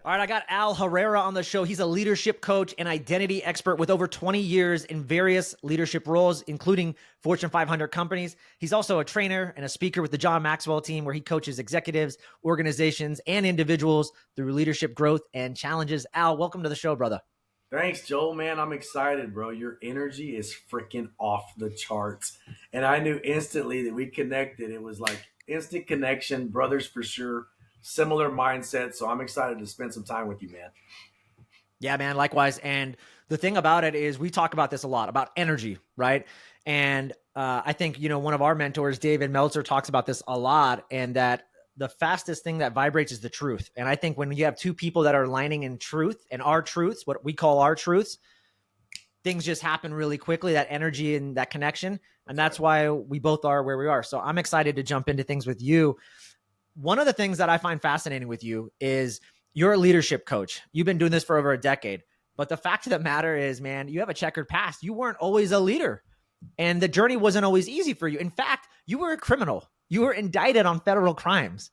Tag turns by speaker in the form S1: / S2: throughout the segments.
S1: All right, I got Al Herrera on the show. He's a leadership coach and identity expert with over 20 years in various leadership roles, including Fortune 500 companies. He's also a trainer and a speaker with the John Maxwell team, where he coaches executives, organizations, and individuals through leadership growth and challenges. Al, welcome to the show, brother.
S2: Thanks, Joel, man. I'm excited, bro. Your energy is freaking off the charts. And I knew instantly that we connected. It was like instant connection, brothers for sure, similar mindset. So I'm excited to spend some time with you, man.
S1: Yeah, man, likewise. And the thing about it is we talk about this a lot, about energy, right? And I think, one of our mentors, David Meltzer, talks about this a lot, and that the fastest thing that vibrates is the truth. And I think when you have two people that are aligning in truth and our truths, what we call our truths, things just happen really quickly, that energy and that connection. And that's why we both are where we are. So I'm excited to jump into things with you. One of the things that I find fascinating with you is you're a leadership coach. You've been doing this for over a decade. But the fact of the matter is, man, you have a checkered past. You weren't always a leader, and the journey wasn't always easy for you. In fact, you were a criminal. You were indicted on federal crimes.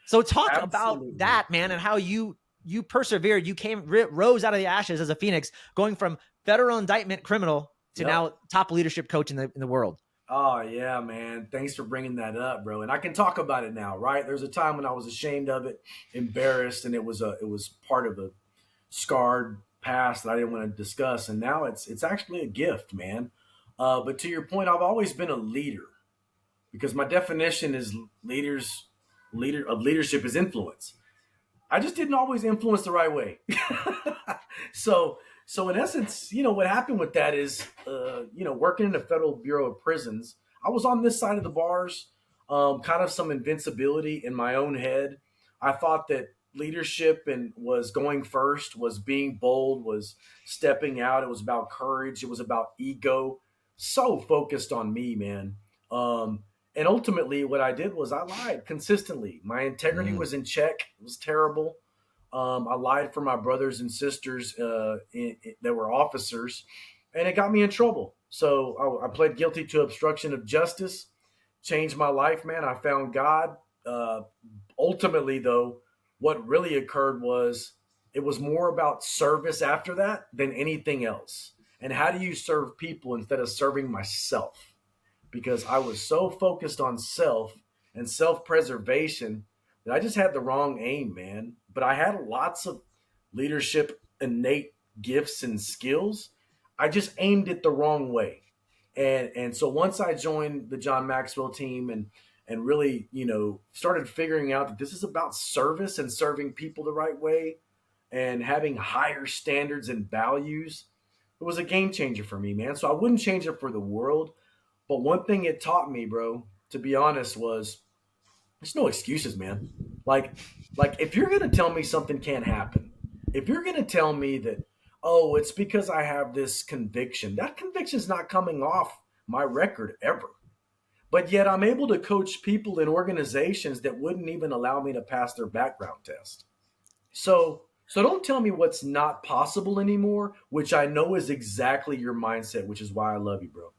S1: So talk about
S2: Absolutely.
S1: that, man, and how you persevered. You rose out of the ashes as a phoenix, going from federal indictment criminal to
S2: Yep.
S1: now top leadership coach in the world.
S2: Oh, yeah, man. Thanks for bringing that up, bro. And I can talk about it now, right? There's a time when I was ashamed of it, embarrassed, and it was part of a scarred past that I didn't want to discuss. And now it's actually a gift, man. But to your point, I've always been a leader because my definition is leader of leadership is influence. I just didn't always influence the right way. so so in essence, what happened with that is, working in the Federal Bureau of Prisons, I was on this side of the bars, kind of some invincibility in my own head. I thought that leadership and was going first, was being bold, was stepping out. It was about courage. It was about ego. So focused on me, man. And ultimately, what I did was I lied consistently. My integrity
S1: Mm.
S2: was in check. It was terrible. I lied for my brothers and sisters that were officers, and it got me in trouble. So I pled guilty to obstruction of justice. Changed my life, man. I found God. Uh, Ultimately, though, what really occurred was it was more about service after that than anything else. And how do you serve people instead of serving myself? Because I was so focused on self and self preservation that I just had the wrong aim, man. But I had lots of leadership innate gifts and skills. I just aimed it the wrong way. And so once I joined the John Maxwell team and really, started figuring out that this is about service and serving people the right way and having higher standards and values, it was a game changer for me, man. So I wouldn't change it for the world. But one thing it taught me, bro, to be honest, was there's no excuses, man. Like, like if you're gonna tell me something can't happen, if you're gonna tell me that, oh, it's because I have this conviction, that conviction's not coming off my record ever. But yet I'm able to coach people in organizations that wouldn't even allow me to pass their background test. So don't tell me what's not possible anymore, which I know is exactly your mindset, which is why I love you, bro.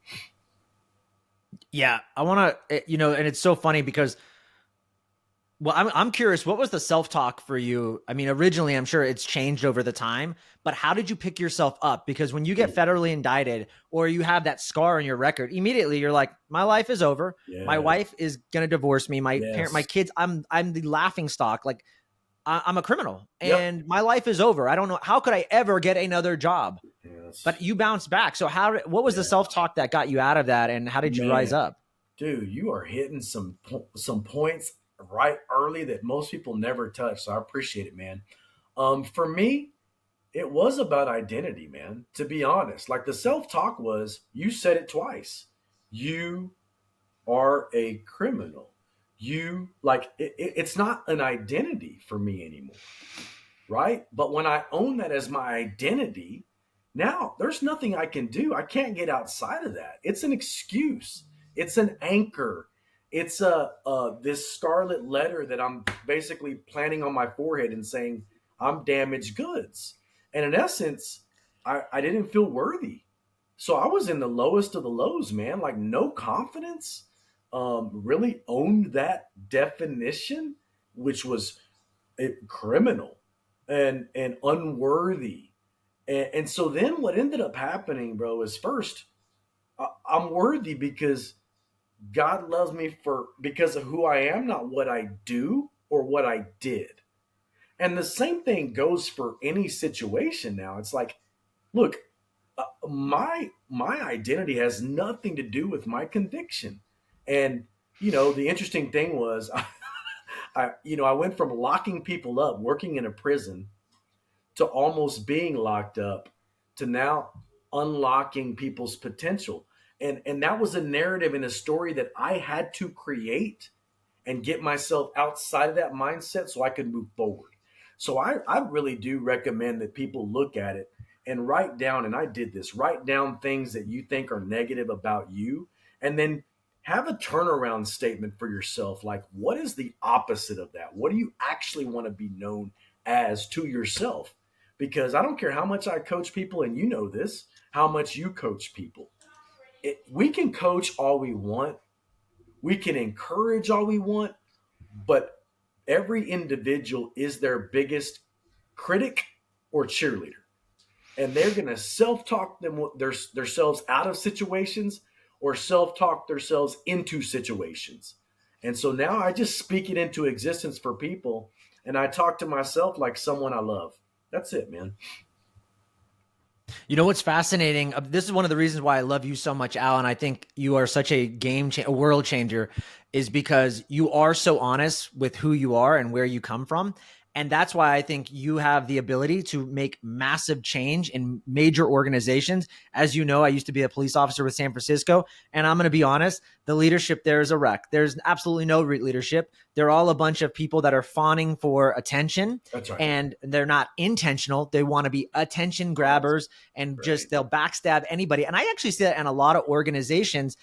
S1: Yeah, I want to, and it's so funny because, well, I'm curious, what was the self talk for you? I mean, originally, I'm sure it's changed over the time, but how did you pick yourself up? Because when you get federally indicted or you have that scar on your record, immediately you're like, my life is over. My
S2: Yes,
S1: wife is gonna divorce me. My
S2: yes,
S1: kids, I'm the laughing stock. Like I'm a criminal,
S2: yep,
S1: and my life is over. I don't know how could I ever get another job.
S2: yes,
S1: But you bounced back. So what was the
S2: yeah.
S1: self talk that got you out of that, and how did you rise
S2: Man,
S1: up?
S2: dude, you are hitting some points right early that most people never touch. So I appreciate it, man. For me, it was about identity, man. To be honest, like the self talk was, you said it twice. You are a criminal. You like it's not an identity for me anymore, right? But when I own that as my identity, now there's nothing I can do. I can't get outside of that. It's an excuse. It's an anchor. It's a this scarlet letter that I'm basically planting on my forehead and saying I'm damaged goods. And in essence, I didn't feel worthy. So I was in the lowest of the lows, man. Like no confidence. Really owned that definition, which was criminal. and unworthy. And so then what ended up happening, bro, is first I'm worthy because God loves me for because of who I am, not what I do or what I did. And the same thing goes for any situation now. It's like, look, my identity has nothing to do with my conviction. And the interesting thing was, I went from locking people up, working in a prison, to almost being locked up, to now unlocking people's potential. And that was a narrative and a story that I had to create and get myself outside of that mindset so I could move forward. So I really do recommend that people look at it and write down, and I did this, write down things that you think are negative about you, and then have a turnaround statement for yourself. Like, what is the opposite of that? What do you actually want to be known as to yourself? Because I don't care how much I coach people, and you know this, how much you coach people. We can coach all we want, we can encourage all we want, but every individual is their biggest critic or cheerleader. And they're going to self-talk themselves out of situations or self-talk themselves into situations. And so now I just speak it into existence for people, and I talk to myself like someone I love. That's it, man.
S1: You know what's fascinating? This is one of the reasons why I love you so much, Alan. I think you are such a a world changer, is because you are so honest with who you are and where you come from. And that's why I think you have the ability to make massive change in major organizations. As you know, I used to be a police officer with San Francisco, and I'm going to be honest, the leadership there is a wreck. There's absolutely no leadership. They're all a bunch of people that are fawning for attention,
S2: That's right.
S1: and they're not intentional. They want to be attention grabbers, and
S2: Right.
S1: just they'll backstab anybody. And I actually see that in a lot of organizations.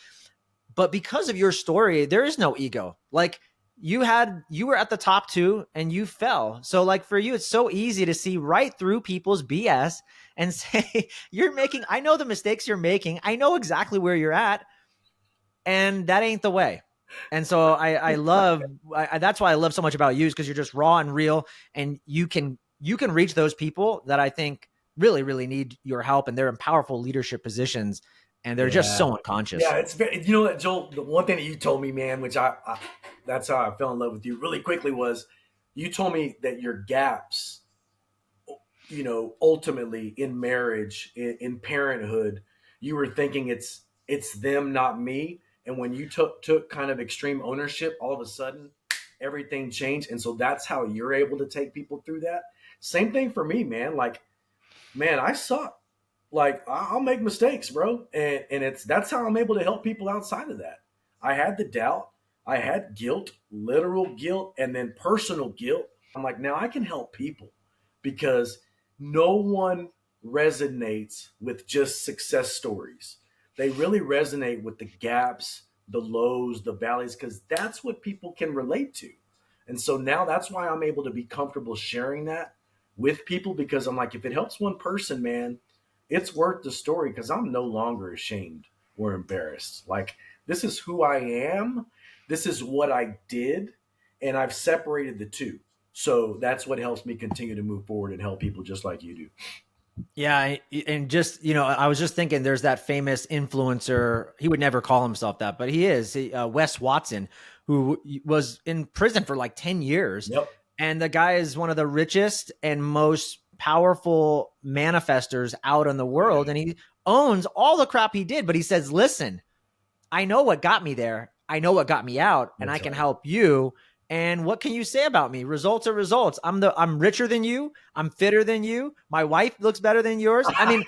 S1: But because of your story, there is no ego. Like, you were at the top two and you fell. So like for you, it's so easy to see right through people's BS and say, I know the mistakes you're making. I know exactly where you're at. And that ain't the way. And so that's why I love so much about you, is because you're just raw and real, and you can reach those people that I think really, really need your help, and they're in powerful leadership positions, and they're just
S2: Yeah.
S1: so unconscious.
S2: Yeah, it's very, you know what, Joel, the one thing that you told me, man, which I that's how I fell in love with you really quickly, was you told me that your gaps, ultimately in marriage, in parenthood, you were thinking it's them, not me. And when you took kind of extreme ownership, all of a sudden everything changed. And so that's how you're able to take people through that. Same thing for me, man. Like, man, I suck. Like, I'll make mistakes, bro, and it's that's how I'm able to help people outside of that. I had the doubt, I had guilt, literal guilt, and then personal guilt. I'm like, now I can help people because no one resonates with just success stories. They really resonate with the gaps, the lows, the valleys, because that's what people can relate to. And so now that's why I'm able to be comfortable sharing that with people, because I'm like, if it helps one person, man, it's worth the story, because I'm no longer ashamed or embarrassed. Like, this is who I am, this is what I did, and I've separated the two. So that's what helps me continue to move forward and help people just like you do.
S1: Yeah, and just I was just thinking, there's that famous influencer. He would never call himself that, but he is Wes Watson, who was in prison for like 10 years,
S2: Yep.
S1: and the guy is one of the richest and most powerful manifestors out in the world,
S2: Yeah,
S1: and he owns all the crap he did. But he says, "Listen, I know what got me there. I know what got me out, and I
S2: that's
S1: can
S2: right.
S1: help you. And what can you say about me? Results are results. I'm richer than you. I'm fitter than you. My wife looks better than yours. I mean,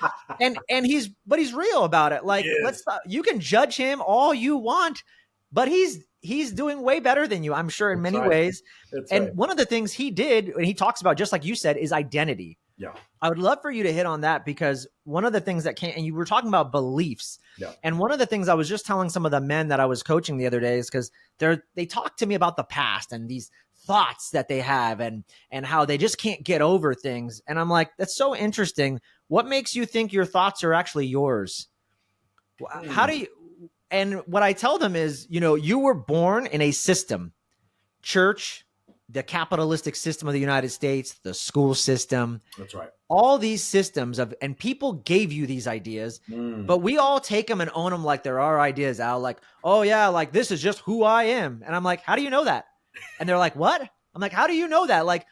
S1: and he's real about it. Like,
S2: Yes,
S1: you can judge him all you want, but he's doing way better than you, I'm sure, in
S2: that's
S1: many
S2: right.
S1: ways.
S2: That's
S1: And
S2: right.
S1: one of the things he did, and he talks about, just like you said, is identity.
S2: Yeah,
S1: I would love for you to hit on that, because one of the things that came, and you were talking about beliefs.
S2: yeah.
S1: And one of the things I was just telling some of the men that I was coaching the other day is, because they talk to me about the past and these thoughts that they have, and how they just can't get over things. And I'm like, that's so interesting. What makes you think your thoughts are actually yours? How do
S2: Hmm.
S1: you, and what I tell them is, you were born in a system, church, the capitalistic system of the United States, the school system,
S2: That's right.
S1: all these systems of, and people gave you these ideas,
S2: Mm.
S1: but we all take them and own them like they're our ideas, Al. Like, oh yeah, like this is just who I am. And I'm like, how do you know that? And they're like, what? I'm like, how do you know that? Like,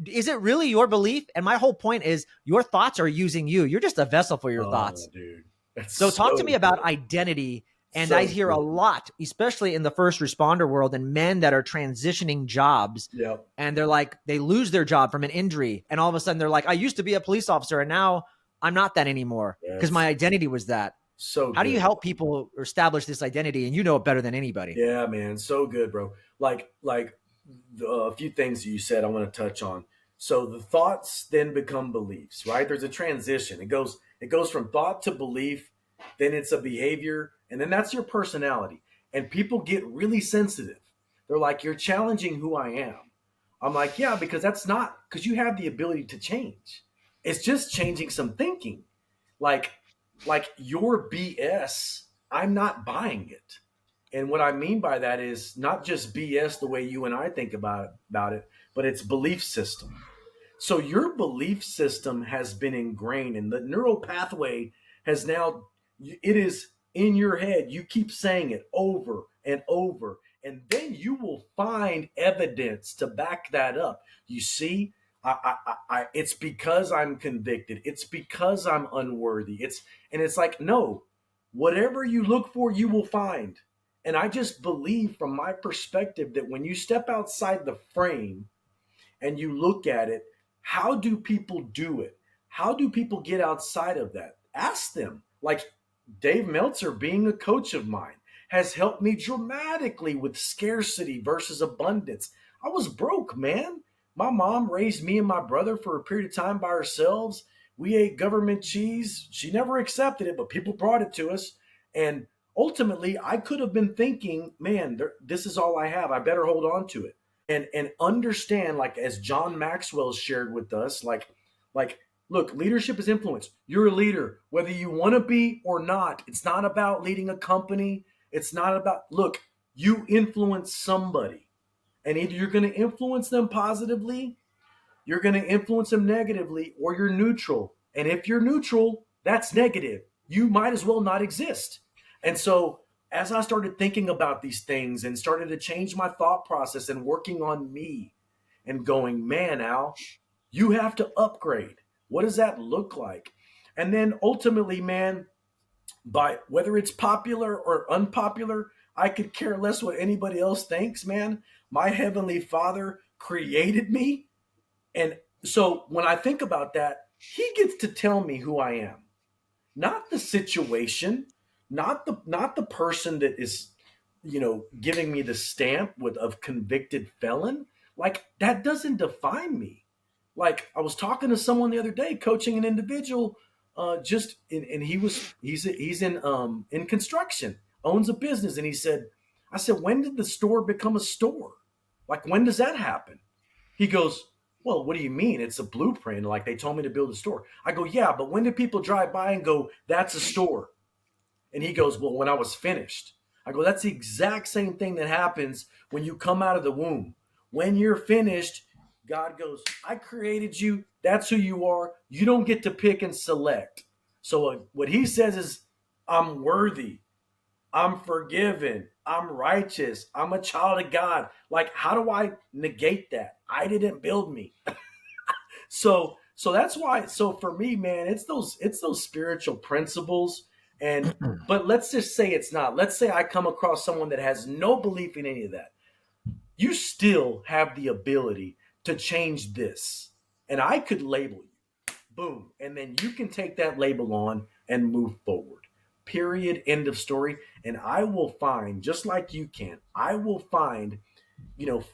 S1: is it really your belief? And my whole point is your thoughts are using you. You're just a vessel for your
S2: Oh,
S1: thoughts.
S2: dude, that's
S1: So talk to me
S2: so
S1: about
S2: good.
S1: identity. And I
S2: So
S1: hear a
S2: good.
S1: lot, especially in the first responder world, and men that are transitioning jobs,
S2: Yep.
S1: and they're like, they lose their job from an injury. And all of a sudden they're like, I used to be a police officer and now I'm not that anymore because my
S2: That's
S1: identity was that.
S2: so
S1: How do you
S2: good.
S1: help people establish this identity? And you know it better than anybody.
S2: Yeah, man, so good, bro. Like a few things you said I want to touch on. So the thoughts then become beliefs, right? There's a transition. It goes from thought to belief, then it's a behavior, and then that's your personality. And people get really sensitive. They're like, "You're challenging who I am." I'm like, "Yeah, because that's not because you have the ability to change. It's just changing some thinking. Like like your BS, I'm not buying it." And what I mean by that is not just BS the way you and I think about it, but it's belief system. So your belief system has been ingrained, and the neural pathway has now, it is in your head. You keep saying it over and over, and then you will find evidence to back that up. You see, it's because I'm convicted. It's because I'm unworthy. It's like, no, whatever you look for, you will find. And I just believe from my perspective that when you step outside the frame and you look at it, how do people do it? How do people get outside of that? Ask them. Like Dave Meltzer, being a coach of mine, has helped me dramatically with scarcity versus abundance. I was broke, man. My mom raised me and my brother for a period of time by ourselves. We ate government cheese. She never accepted it, but people brought it to us. And ultimately, I could have been thinking, man, this is all I have. I better hold on to it and understand, like as John Maxwell shared with us, like look, leadership is influence. You're a leader whether you want to be or not. It's not about leading a company. It's not about, look, you influence somebody, and either you're going to influence them positively, you're going to influence them negatively, or you're neutral. And if you're neutral, that's negative. You might as well not exist. And so, as I started thinking about these things and started to change my thought process and working on me and going, man, Al, you have to upgrade. What does that look like? And then ultimately, man, by whether it's popular or unpopular, I could care less what anybody else thinks, man. My Heavenly Father created me, and so when I think about that, he gets to tell me who I am, not the situation, not the person that is, giving me the stamp with of convicted felon. Like that doesn't define me. Like I was talking to someone the other day, coaching an individual, and he's in construction, owns a business, and he said, I said, when did the store become a store? Like when does that happen? He goes, well, what do you mean? It's a blueprint. Like they told me to build a store. I go, yeah, but when did people drive by and go, that's a store? And he goes, well, when I was finished. I go, that's the exact same thing that happens when you come out of the womb. When you're finished, God goes, I created you. That's who you are. You don't get to pick and select. So what he says is, I'm worthy. I'm forgiven. I'm righteous. I'm a child of God. Like, how do I negate that? I didn't build me. So that's why. So for me, man, it's those spiritual principles. And but let's just say it's not. Let's say I come across someone that has no belief in any of that. You still have the ability to change this, and I could label you. Boom, and then you can take that label on and move forward. Period. End of story. And I will find, just like you can, I will find,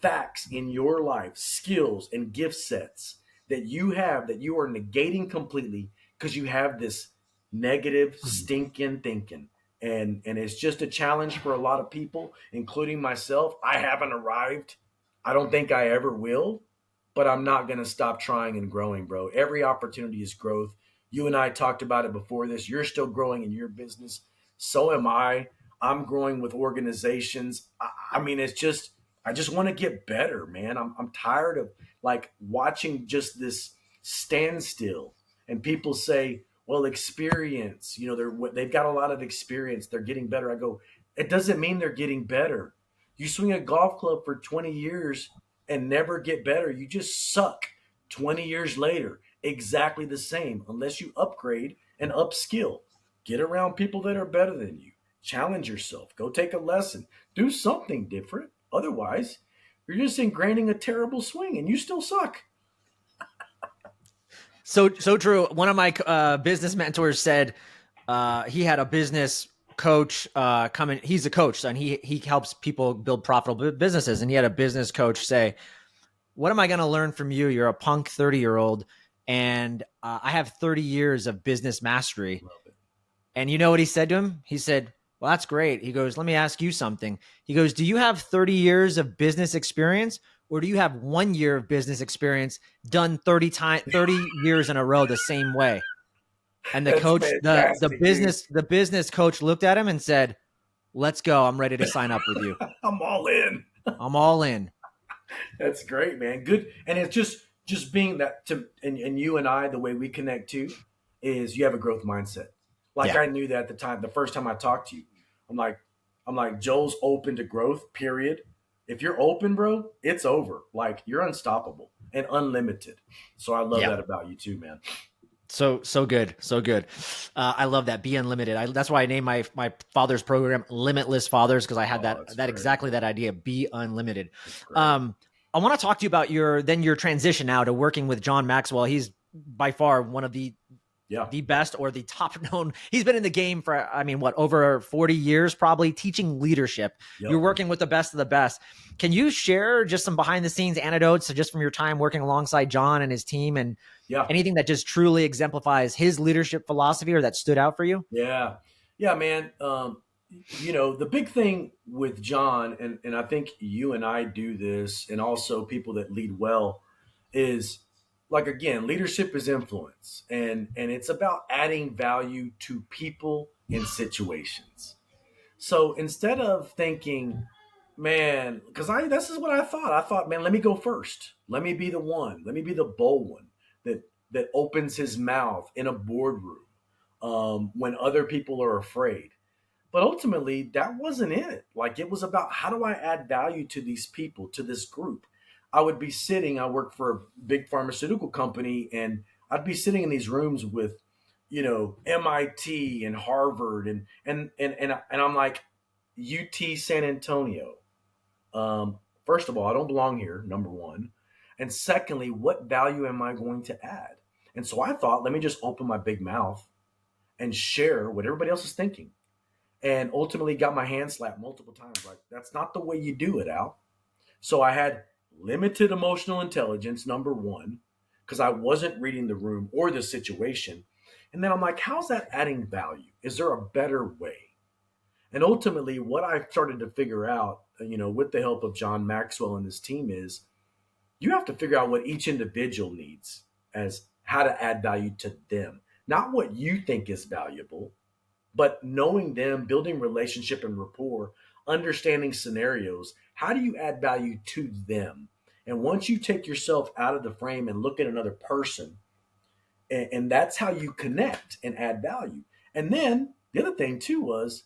S2: facts in your life, skills and gift sets that you have that you are negating completely because you have this negative, stinking thinking. And it's just a challenge for a lot of people, including myself. I haven't arrived. I don't think I ever will, but I'm not going to stop trying and growing, bro. Every opportunity is growth. You and I talked about it before this. You're still growing in your business. So am I. I'm growing with organizations. I mean, it's just I just want to get better, man. I'm tired of like watching just this standstill. And people say, well, experience, they've got a lot of experience. They're getting better. I go, it doesn't mean they're getting better. You swing a golf club for 20 years and never get better. You just suck 20 years later. Exactly the same, unless you upgrade and upskill. Get around people that are better than you. Challenge yourself. Go take a lesson. Do something different. Otherwise, you're just ingraining a terrible swing and you still suck.
S1: So true. One of my business mentors said he had a business coach come in. He's a coach, and he helps people build profitable businesses. And he had a business coach say, "What am I going to learn from you? You're a punk 30-year-old, and I have 30 years of business mastery."
S2: Love it.
S1: And you know what he said to him? He said, "Well, that's great." He goes, "Let me ask you something." He goes, "Do you have 30 years of business experience, or do you have 1 year of business experience done 30 years in a row the same way?" And the
S2: That's
S1: coach,
S2: fantastic, dude.
S1: the business coach looked at him and said, "Let's go. I'm ready to sign up with you.
S2: I'm all in.
S1: I'm all in."
S2: That's great, man. Good. And it's just being that to and you and I, the way we connect too, is you have a growth mindset. Like
S1: Yeah.
S2: I knew that at the time, the first time I talked to you. I'm like, I'm like, Joel's open to growth, period. If you're open, bro, it's over. Like you're unstoppable and unlimited. So I love
S1: Yeah.
S2: that about you too, man.
S1: So good, so good. I love that. Be unlimited. That's why I named my father's program Limitless Fathers, because I had
S2: Oh,
S1: that
S2: that's
S1: that
S2: great.
S1: exactly that idea. Be unlimited.
S2: That's great.
S1: Um, I want to talk to you about your transition now to working with John Maxwell. He's by far one of
S2: Yeah.
S1: the best or the top known. He's been in the game for, I mean, what, over 40 years, probably teaching leadership. You're
S2: Yep.
S1: working with the best of the best. Can you share just some behind the scenes anecdotes just from your time working alongside John and his team, and
S2: Yeah.
S1: anything that just truly exemplifies his leadership philosophy or that stood out for you?
S2: Yeah. Yeah, man. The big thing with John, and I think you and I do this, and also people that lead well, is like again, leadership is influence, and it's about adding value to people and situations. So instead of thinking, man, because I this is what I thought. I thought, man, let me go first. Let me be the one. Let me be the bold one that opens his mouth in a boardroom when other people are afraid. But ultimately, that wasn't it. Like it was about how do I add value to these people, to this group. I would be sitting. I worked for a big pharmaceutical company, and I'd be sitting in these rooms with, MIT and Harvard, and I'm like, UT San Antonio. First of all, I don't belong here. Number one, and secondly, what value am I going to add? And so I thought, let me just open my big mouth and share what everybody else is thinking. And ultimately got my hand slapped multiple times. Like, that's not the way you do it, Al. So I had limited emotional intelligence, number one, because I wasn't reading the room or the situation. And then I'm like, how's that adding value? Is there a better way? And ultimately, what I started to figure out, with the help of John Maxwell and his team, is you have to figure out what each individual needs as how to add value to them, not what you think is valuable, but knowing them, building relationship and rapport, understanding scenarios. How do you add value to them? And once you take yourself out of the frame and look at another person, and that's how you connect and add value. And then the other thing too was,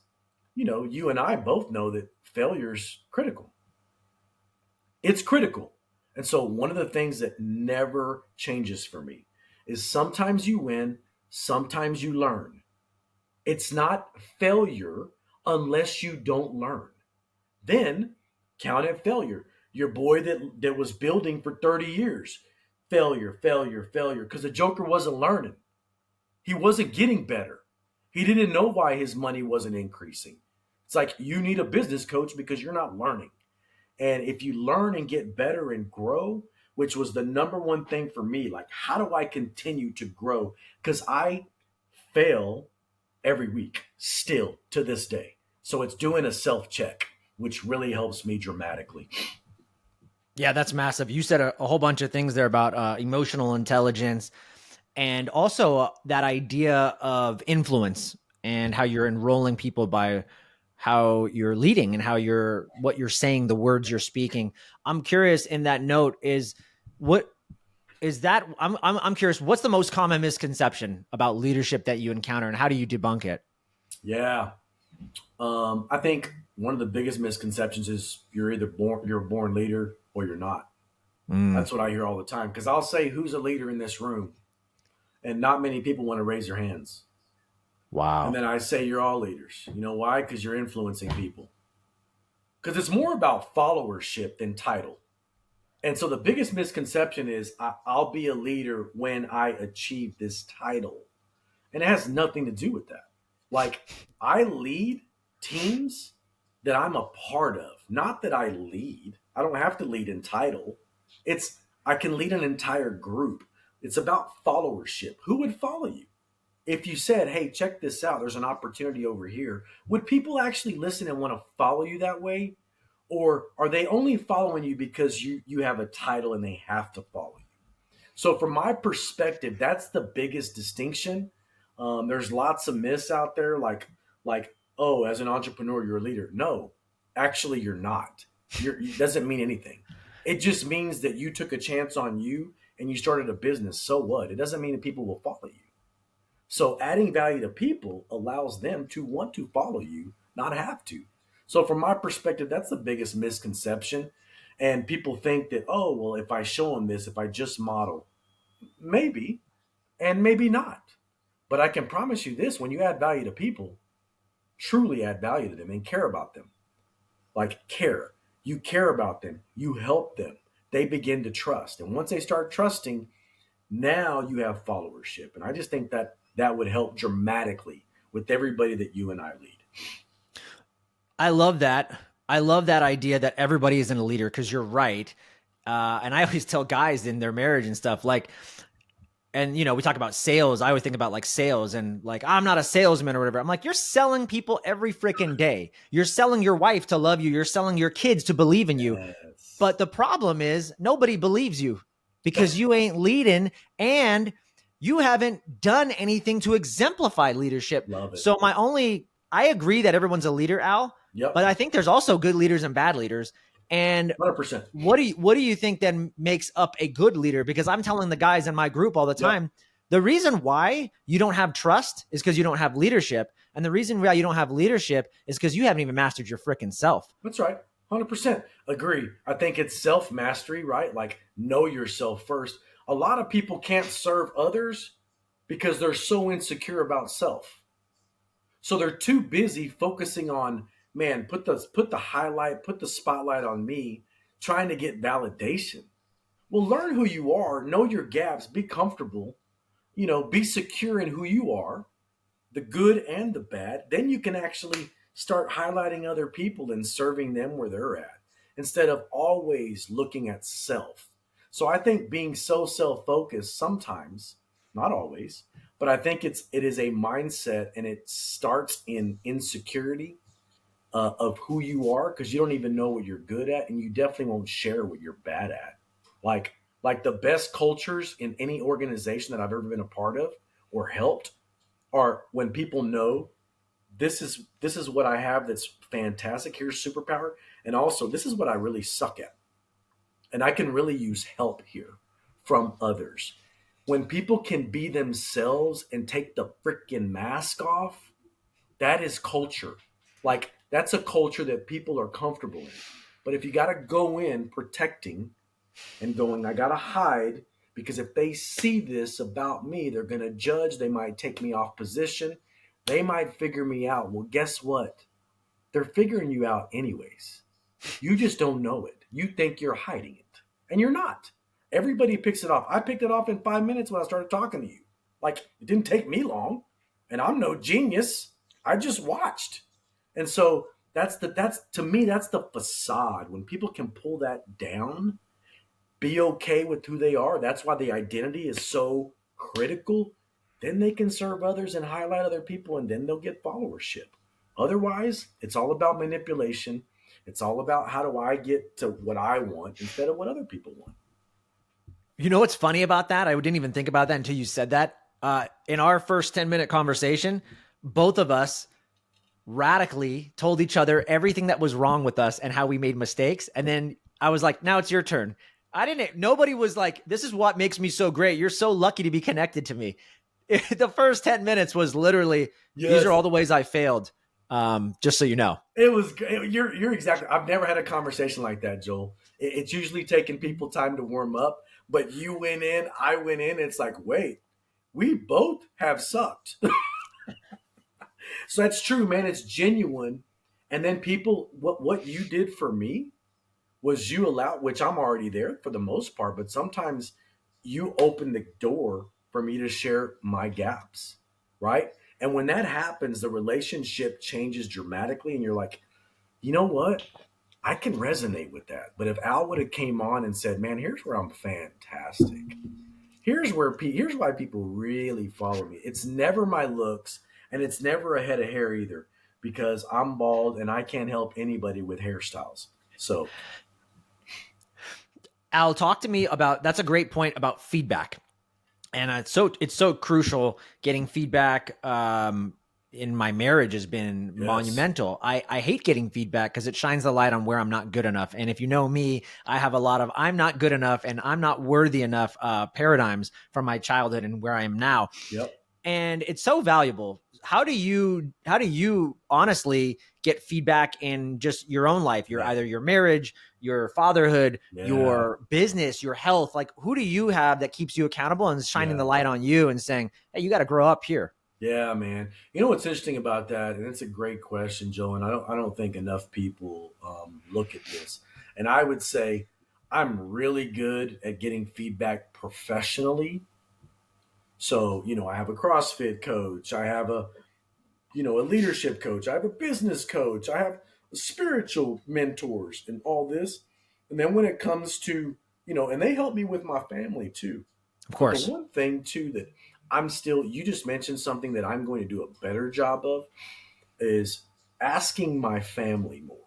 S2: you and I both know that failure's critical. It's critical. And so one of the things that never changes for me is sometimes you win, sometimes you learn. It's not failure unless you don't learn. Then count it failure. Your boy that was building for 30 years, failure, failure, failure, because the Joker wasn't learning. He wasn't getting better. He didn't know why his money wasn't increasing. It's like you need a business coach because you're not learning. And if you learn and get better and grow, which was the number one thing for me, like how do I continue to grow? Because I fail every week still to this day. So it's doing a self check, which really helps me dramatically.
S1: Yeah, that's massive. You said a whole bunch of things there about emotional intelligence, and also that idea of influence and how you're enrolling people by how you're leading and how you're what you're saying, the words you're speaking. I'm curious in that note is what is that I'm curious, what's the most common misconception about leadership that you encounter and how do you debunk it?
S2: Yeah. I think one of the biggest misconceptions is you're a born leader or you're not.
S1: Mm,
S2: That's what I hear all the time. Because I'll say, "Who's a leader in this room?" And not many people want to raise their hands. And
S1: wow.
S2: then I say, "You're all leaders." You know why? Because you're influencing people. Because it's more about followership than title. And so the biggest misconception is I'll be a leader when I achieve this title. And it has nothing to do with that. Like, I lead teams that I'm a part of, not that I lead. I don't have to lead in title. It's I can lead an entire group. It's about followership. Who would follow you? If you said, "Hey, check this out, there's an opportunity over here," would people actually listen and want to follow you that way? Or are they only following you because you have a title and they have to follow you? So, from my perspective, that's the biggest distinction. There's lots of myths out there, like oh, as an entrepreneur, you're a leader. No, actually, you're not. It doesn't mean anything. It just means that you took a chance on you and you started a business. So what? It doesn't mean that people will follow you. So, adding value to people allows them to want to follow you, not have to. So, from my perspective, that's the biggest misconception. And people think that, oh, well, if I show them this, if I just model, maybe, and maybe not. But I can promise you this: when you add value to people, truly add value to them and care about them, like care, you care about them, you help them, they begin to trust. And once they start trusting, now you have followership. And I just think that that would help dramatically with everybody that you and I lead.
S1: I love that. I love that idea that everybody isn't a leader because you're right. And I always tell guys in their marriage and stuff like, and we talk about sales. I always think about like sales and like, I'm not a salesman or whatever. I'm like, you're selling people every freaking day. You're selling your wife to love you. You're selling your kids to believe in you.
S2: Yes.
S1: But the problem is nobody believes you because you ain't leading and you haven't done anything to exemplify leadership.
S2: Love it.
S1: So I agree that everyone's a leader, Al, but
S2: Yep.
S1: I think there's also good leaders and bad leaders. And
S2: 100%.
S1: what do you think then makes up a good leader? Because I'm telling the guys in my group all the
S2: Yep.
S1: time, the reason why you don't have trust is because you don't have leadership. And the reason why you don't have leadership is because you haven't even mastered your freaking self.
S2: That's right. 100% agree. I think it's self mastery, right? Like, know yourself first. A lot of people can't serve others because they're so insecure about self. So they're too busy focusing on, man, put the highlight, put the spotlight on me, trying to get validation. Well, learn who you are, know your gaps, be comfortable, be secure in who you are, the good and the bad. Then you can actually start highlighting other people and serving them where they're at instead of always looking at self. So I think being so self-focused sometimes, not always, but I think it is a mindset, and it starts in insecurity of who you are, because you don't even know what you're good at, and you definitely won't share what you're bad at. Like the best cultures in any organization that I've ever been a part of or helped are when people know this is what I have that's fantastic. Here's superpower, and also this is what I really suck at, and I can really use help here from others. When people can be themselves and take the freaking mask off, that is culture. Like, that's a culture that people are comfortable in. But if you got to go in protecting and going, I got to hide because if they see this about me, they're going to judge. They might take me off position. They might figure me out. Well, guess what? They're figuring you out anyways. You just don't know it. You think you're hiding it, and you're not. Everybody picks it off. I picked it off in 5 minutes when I started talking to you. Like, it didn't take me long, and I'm no genius. I just watched. And so that's to me, that's the facade. When people can pull that down, be okay with who they are. That's why the identity is so critical. Then they can serve others and highlight other people, and then they'll get followership. Otherwise, it's all about manipulation. It's all about how do I get to what I want instead of what other people want.
S1: You know what's funny about that? I didn't even think about that until you said that. In our first 10-minute conversation, both of us radically told each other everything that was wrong with us and how we made mistakes. And then I was like, now it's your turn. I didn't, nobody was like, this is what makes me so great. You're so lucky to be connected to me. The first 10 minutes was literally, these are
S2: Yes,
S1: all the ways I failed. Just so you know.
S2: it was. You're exactly. I've never had a conversation like that, Joel. It's usually taking people time to warm up, but you went in, I went in. It's like, wait, we both have sucked. So that's true, man. It's genuine. And then people, what you did for me was you allowed, which I'm already there for the most part, but sometimes you open the door for me to share my gaps, right? And when that happens, the relationship changes dramatically, and you're like, you know what? I can resonate with that. But if Al would have came on and said, "Man, here's where I'm fantastic. Here's why people really follow me. It's never my looks, and it's never a head of hair either, because I'm bald and I can't help anybody with hairstyles." So,
S1: Al, talk to me about, that's a great point about feedback. And it's so crucial. Getting feedback in my marriage has been
S2: yes,
S1: monumental. I hate getting feedback because it shines the light on where I'm not good enough. And if you know me, I have a lot of I'm not good enough and I'm not worthy enough paradigms from my childhood and where I am now.
S2: yep,
S1: And it's so valuable. How do you honestly get feedback in just your own life, your
S2: yeah,
S1: either your marriage, your fatherhood,
S2: yeah,
S1: your business, your health? Like, who do you have that keeps you accountable and is shining the
S2: yeah.
S1: light on you and saying, hey, you got to grow up here?
S2: Yeah, man. You know what's interesting about that, and it's a great question, Joe. And I don't think enough people look at this. And I would say I'm really good at getting feedback professionally. So I have a CrossFit coach. I have a leadership coach. I have a business coach. I have spiritual mentors and all this. And then when it comes to and they help me with my family too.
S1: Of
S2: But the
S1: course.
S2: one thing too that you just mentioned something that I'm going to do a better job of is asking my family more.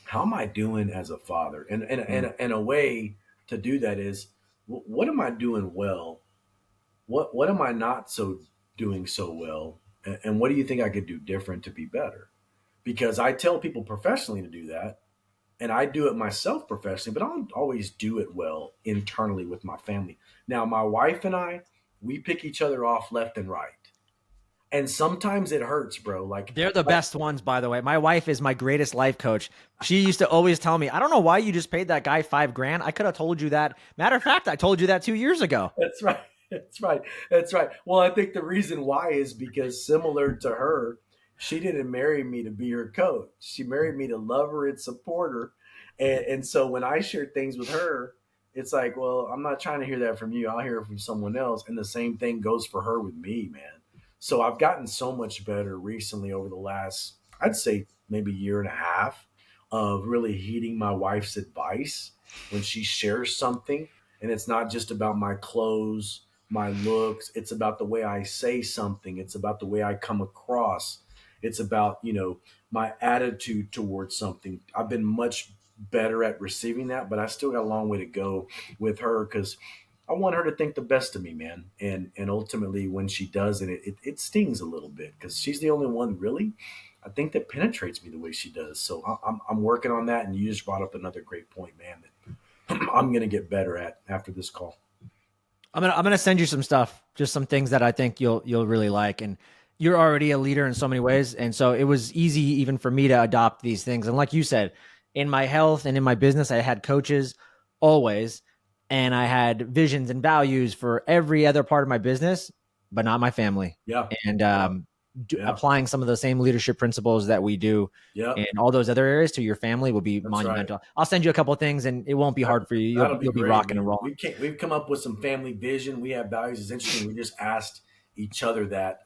S2: How am I doing as a father?
S1: Mm.
S2: And a way to do that is, what am I doing well? What am I not so doing so well? And what do you think I could do different to be better? Because I tell people professionally to do that, and I do it myself professionally, but I don't always do it well internally with my family. Now, my wife and I, we pick each other off left and right, and sometimes it hurts, bro.
S1: They're the best ones, by the way. My wife is my greatest life coach. She used to always tell me, I don't know why you just paid that guy 5 grand. I could have told you that. Matter of fact, I told you that 2 years ago.
S2: That's right. That's right. That's right. Well, I think the reason why is because, similar to her, she didn't marry me to be her coach. She married me to love her and support her. And so when I share things with her, it's like, well, I'm not trying to hear that from you. I'll hear it from someone else. And the same thing goes for her with me, man. So I've gotten so much better recently over the last, I'd say maybe year and a half, of really heeding my wife's advice when she shares something. And it's not just about my clothes, my looks. It's about the way I say something. It's about the way I come across. It's about, my attitude towards something. I've been much better at receiving that, but I still got a long way to go with her, because I want her to think the best of me, man. And ultimately, when she does, it stings a little bit, because she's the only one really, I think, that penetrates me the way she does. So I'm working on that. And you just brought up another great point, man, that I'm going to get better at after this call.
S1: I'm gonna send you some stuff, just some things that I think you'll really like. And you're already a leader in so many ways, and so it was easy even for me to adopt these things. And like you said, in my health and in my business, I had coaches always, and I had visions and values for every other part of my business, but not my family.
S2: Yeah.
S1: And
S2: Yeah. Yeah.
S1: applying some of the same leadership principles that we do
S2: Yeah.
S1: in all those other areas to your family will be
S2: That's right.
S1: monumental. I'll send you a couple of things, and it won't be
S2: That,
S1: hard for you. You'll
S2: that'll be
S1: you'll be
S2: great,
S1: rocking and
S2: man.
S1: rolling.
S2: We've come up with some family vision. We have values. It's interesting. We just asked each other that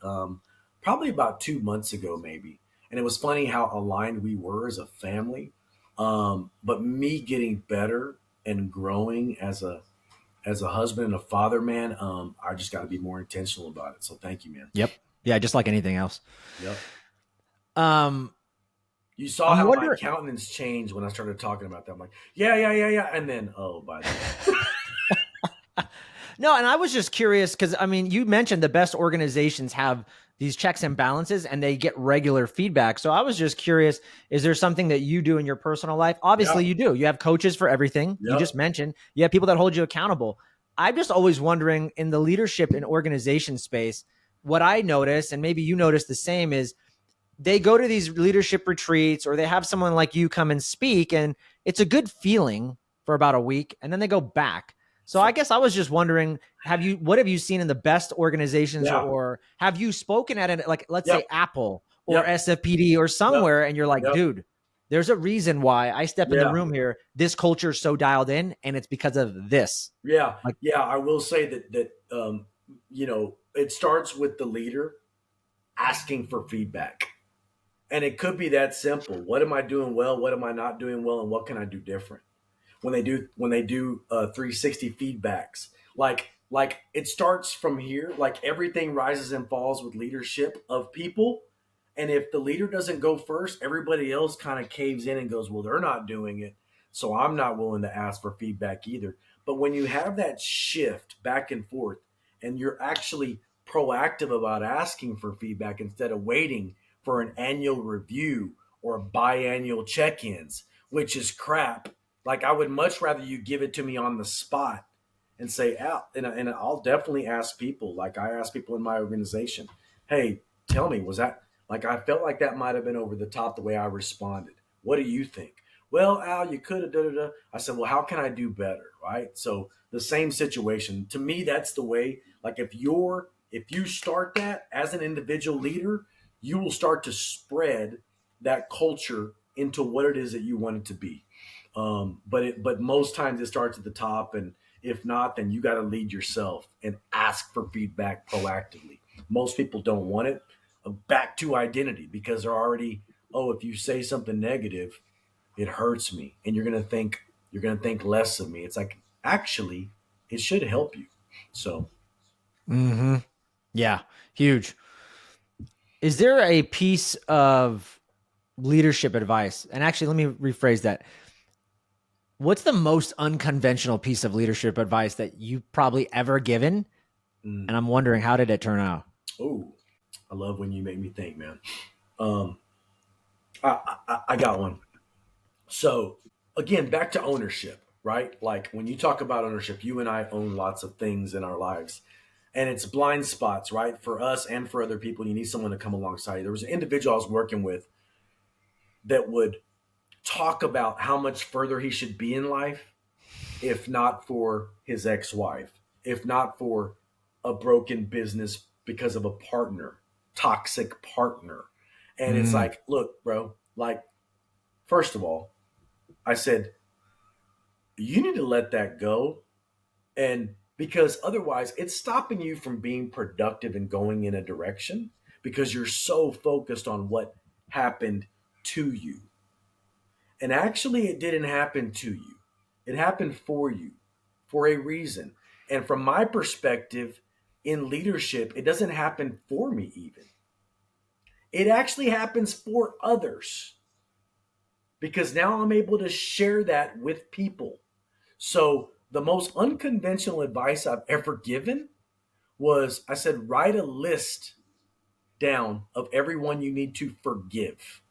S2: probably about 2 months ago, maybe. And it was funny how aligned we were as a family. But me getting better and growing as a husband and a father, man, I just got to be more intentional about it. So thank you, man.
S1: Yep. Yeah, just like anything else.
S2: Yep.
S1: Um,
S2: You saw
S1: I'm
S2: how my
S1: wondering.
S2: countenance changed when I started talking about that. I'm like, yeah, yeah, yeah, yeah. And then, oh, by the way.
S1: No, and I was just curious because I mean, you mentioned the best organizations have these checks and balances and they get regular feedback. So I was just curious, is there something that you do in your personal life? Obviously
S2: Yeah.
S1: you do. You have coaches for everything. You just
S2: Yep.
S1: mentioned you have people that hold you accountable. I'm just always wondering in the leadership and organization space, what I notice, and maybe you notice the same, is they go to these leadership retreats or they have someone like you come and speak, and it's a good feeling for about a week and then they go back. So I
S2: So
S1: guess I was just wondering, what have you seen in the best organizations,
S2: yeah.
S1: or have you spoken at it, like let's say
S2: Yep.
S1: Apple or
S2: Yep.
S1: SFPD or
S2: Yep.
S1: somewhere, and you're like,
S2: Yep.
S1: dude, there's a reason why I step in the
S2: Yeah.
S1: room here, this culture is so dialed in and it's because of this.
S2: Yeah.
S1: Like,
S2: Yeah. I will say that it starts with the leader asking for feedback. And it could be that simple. What am I doing well? What am I not doing well? And what can I do different? When they do 360 feedbacks, like it starts from here. Like everything rises and falls with leadership of people. And if the leader doesn't go first, everybody else kind of caves in and goes, well, they're not doing it, so I'm not willing to ask for feedback either. But when you have that shift back and forth, and you're actually proactive about asking for feedback instead of waiting for an annual review or biannual check-ins, which is crap. Like I would much rather you give it to me on the spot and say out, and I'll definitely ask people. Like I ask people in my organization, hey, tell me, was that, like, I felt like that might have been over the top the way I responded. What do you think? Well, Al, you could have da da da. I said, well, how can I do better? Right. So the same situation. To me, that's the way. Like if you start that as an individual leader, you will start to spread that culture into what it is that you want it to be. But most times it starts at the top, and if not, then you got to lead yourself and ask for feedback proactively. Most people don't want it. Back to identity, because they're already, oh, if you say something negative, it hurts me, and you're gonna think less of me. It's like, actually, it should help you. So
S1: mm-hmm. Yeah, huge. Is there a piece of leadership advice? And actually, let me rephrase that. What's the most unconventional piece of leadership advice that you've probably ever given?
S2: mm,
S1: And I'm wondering, how did it turn out?
S2: oh, I love when you make me think, man. Um, I got one. So again, back to ownership, right? Like when you talk about ownership, you and I own lots of things in our lives, and it's blind spots, right? For us and for other people, you need someone to come alongside you. There was an individual I was working with that would talk about how much further he should be in life if not for his ex-wife, if not for a broken business because of a partner, toxic partner. And it's
S1: Mm,
S2: like, look, bro, like, first of all, I said, you need to let that go. And because otherwise, it's stopping you from being productive and going in a direction because you're so focused on what happened to you. And actually, it didn't happen to you, it happened for you for a reason. And from my perspective, in leadership, it doesn't happen for me, even. It actually happens for others because now I'm able to share that with people. So, the most unconventional advice I've ever given was, I said, write a list down of everyone you need to forgive.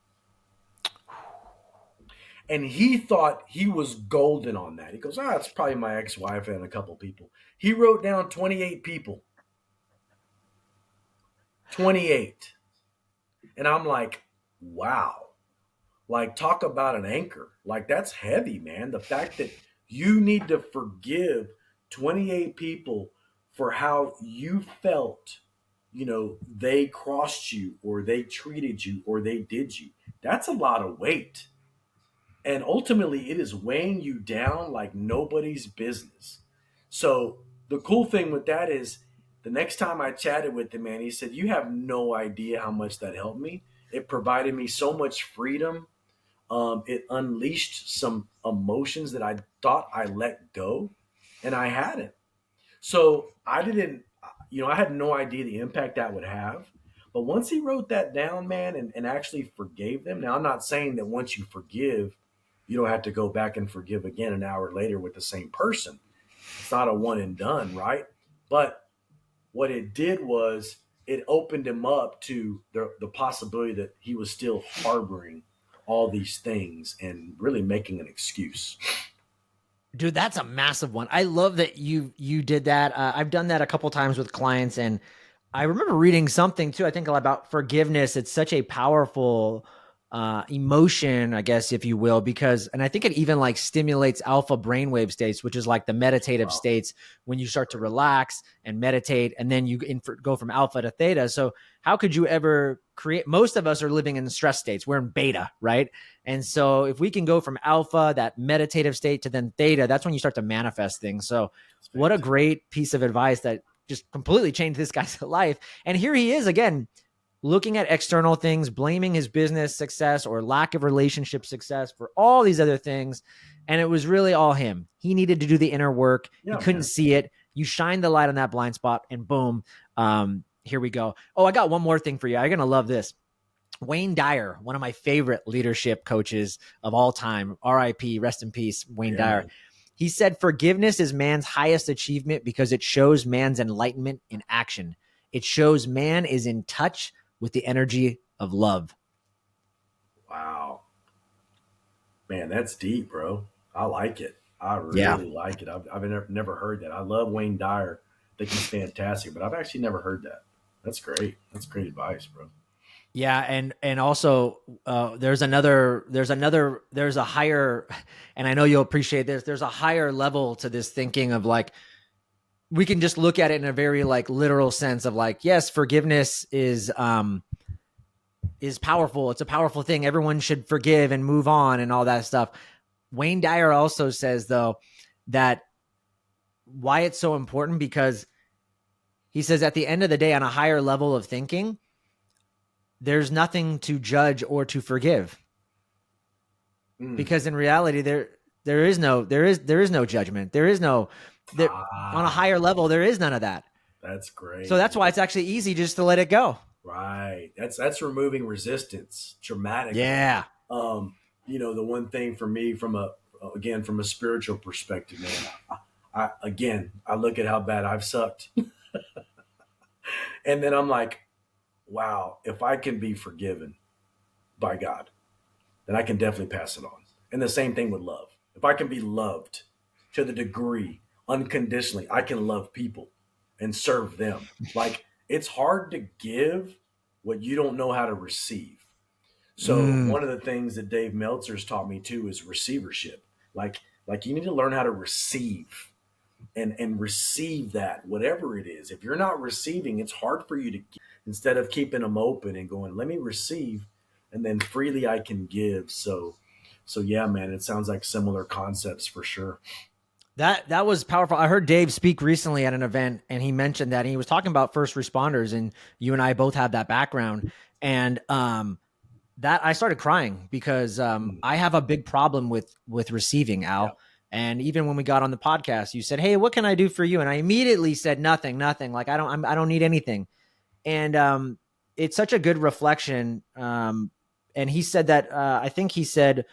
S2: And he thought he was golden on that. He goes, ah, it's probably my ex wife and a couple people. He wrote down 28 people, 28. And I'm like, wow. Like, talk about an anchor. Like, that's heavy, man. The fact that you need to forgive 28 people for how you felt, they crossed you or they treated you or they did you. That's a lot of weight. And ultimately, it is weighing you down like nobody's business. So the cool thing with that is, the next time I chatted with him, man, he said, you have no idea how much that helped me. It provided me so much freedom. It unleashed some emotions that I thought I let go, and I hadn't. So I didn't, I had no idea the impact that would have. But once he wrote that down, man, and actually forgave them. Now, I'm not saying that once you forgive, you don't have to go back and forgive again an hour later with the same person. It's not a one and done, right? But what it did was it opened him up to the possibility that he was still harboring all these things and really making an excuse.
S1: Dude, that's a massive one. I love that you did that. I've done that a couple times with clients, and I remember reading something too. I think about forgiveness. It's such a powerful emotion, I guess, if you will, because, and I think it even like stimulates alpha brainwave states, which is like the meditative
S2: Wow.
S1: states when you start to relax and meditate, and then you go from alpha to theta. So how could you ever create? Most of us are living in stress states. We're in beta, right? And so if we can go from alpha, that meditative state, to then theta, that's when you start to manifest things. So
S2: It's
S1: what a
S2: fantastic.
S1: great piece of advice that just completely changed this guy's life. And here he is again, looking at external things, blaming his business success or lack of relationship success for all these other things. And it was really all him. He needed to do the inner work. He
S2: Yeah,
S1: couldn't
S2: man.
S1: see it. You shined the light on that blind spot, and boom, here we go. Oh, I got one more thing for you. You're going to love this. Wayne Dyer, one of my favorite leadership coaches of all time, RIP, rest in peace, Wayne
S2: Yeah,
S1: Dyer.
S2: man.
S1: He said, forgiveness is man's highest achievement because it shows man's enlightenment in action. It shows man is in touch with the energy of love.
S2: Wow. Man, that's deep, bro. I like it. I
S1: Yeah.
S2: really like it. I've never heard that. I love Wayne Dyer. I think he's fantastic, but I've actually never heard that. That's great. That's great advice, bro.
S1: Yeah, and also there's a higher, and I know you'll appreciate this. There's a higher level to this thinking of like, we can just look at it in a very like literal sense of like, yes, forgiveness is powerful. It's a powerful thing. Everyone should forgive and move on and all that stuff. Wayne Dyer also says though that why it's so important, because he says at the end of the day, on a higher level of thinking, there's nothing to judge or to forgive,
S2: Mm.
S1: because in reality there is no judgment. There is no there on a
S2: Ah,
S1: higher level, there is none of that.
S2: that's
S1: So
S2: great,
S1: that's why
S2: man.
S1: it's actually easy just to let it go.
S2: Right. That's removing resistance dramatically.
S1: Yeah.
S2: Um, the one thing for me from a again from a spiritual perspective, man, I look at how bad I've sucked, and then I'm like, wow, if I can be forgiven by God, then I can definitely pass it on. And the same thing with love. If I can be loved to the degree unconditionally, I can love people and serve them. Like it's hard to give what you don't know how to receive. So
S1: Mm.
S2: one of the things that Dave Meltzer's taught me too is receivership. Like you need to learn how to receive and receive that whatever it is. If you're not receiving, it's hard for you to give. Instead of keeping them open and going, let me receive, and then freely I can give. So yeah, man, it sounds like similar concepts for sure.
S1: That was powerful. I heard Dave speak recently at an event, and he mentioned that, and he was talking about first responders, and you and I both have that background. And that I started crying because
S2: Mm,
S1: I have a big problem with receiving,
S2: yeah,
S1: Al. And even when we got on the podcast, you said, "Hey, what can I do for you?" And I immediately said, "Nothing, nothing. Like I don't need anything." And it's such a good reflection. And he said that I think he said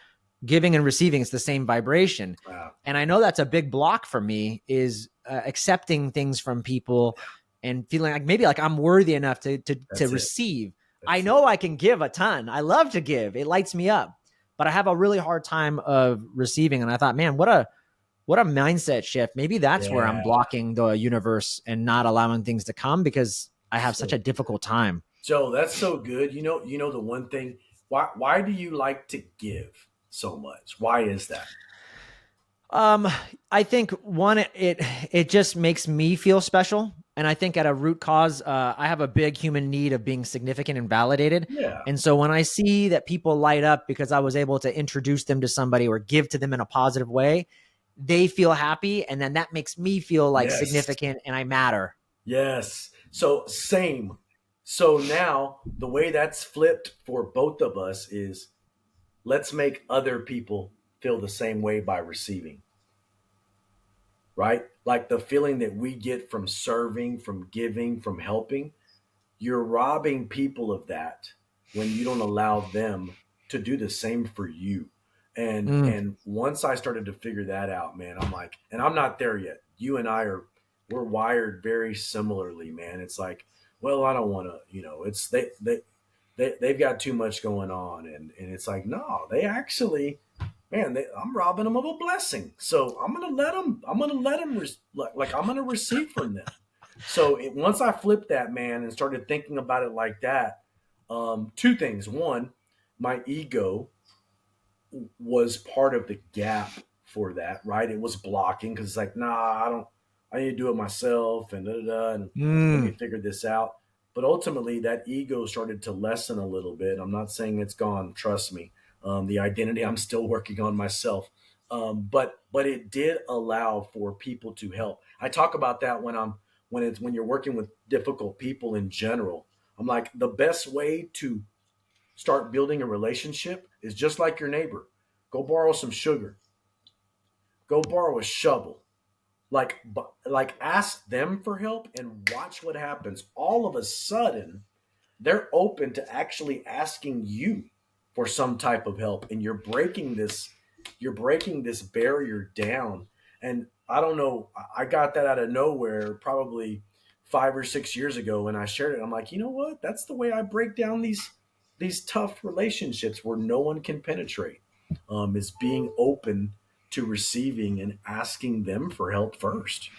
S1: giving and receiving is the same vibration.
S2: wow,
S1: And I know that's a big block for me, is accepting things from people and feeling like maybe like I'm worthy enough to
S2: that's it.
S1: receive. I
S2: That's it.
S1: know I can give a ton. I love to give. It lights me up. But I have a really hard time of receiving. And I thought, man, what a mindset shift. Maybe that's where I'm
S2: Yeah,
S1: blocking the universe and not allowing things to come, because I have such
S2: so
S1: a difficult time.
S2: Joe, that's so good. You know the one thing. Why do you like to give so much? Why is that?
S1: Um, I think one, it just makes me feel special, and I think at a root cause, I have a big human need of being significant and validated.
S2: Yeah.
S1: And so when I see that people light up because I was able to introduce them to somebody or give to them in a positive way, they feel happy, and then that makes me feel like
S2: Yes.
S1: significant and I matter.
S2: Yes. So same. So now the way that's flipped for both of us is let's make other people feel the same way by receiving, right? Like the feeling that we get from serving, from giving, from helping, you're robbing people of that when you don't allow them to do the same for you. And
S1: Mm.
S2: and once I started to figure that out, man, I'm like, and I'm not there yet. You and I are we're wired very similarly, man. It's like well, I don't want to, it's they've got too much going on, and it's like, no, they actually, man, I'm robbing them of a blessing. So I'm gonna let them like I'm gonna receive from them. So once I flipped that, man, and started thinking about it like that, two things. One, my ego was part of the gap for that, right? It was blocking because it's like, nah, I need to do it myself, and and let me
S1: Mm.
S2: figure this out. But ultimately, that ego started to lessen a little bit. I'm not saying it's gone. Trust me. The identity I'm still working on myself. But it did allow for people to help. I talk about that when you're working with difficult people in general. I'm like, the best way to start building a relationship is just like your neighbor. Go borrow some sugar. Go borrow a shovel. Like ask them for help and watch what happens. All of a sudden, they're open to actually asking you for some type of help, and you're breaking this barrier down. And I don't know, I got that out of nowhere probably 5 or 6 years ago, and I shared it. I'm like, you know what, that's the way I break down these tough relationships where no one can penetrate, is being open to receiving and asking them for help first.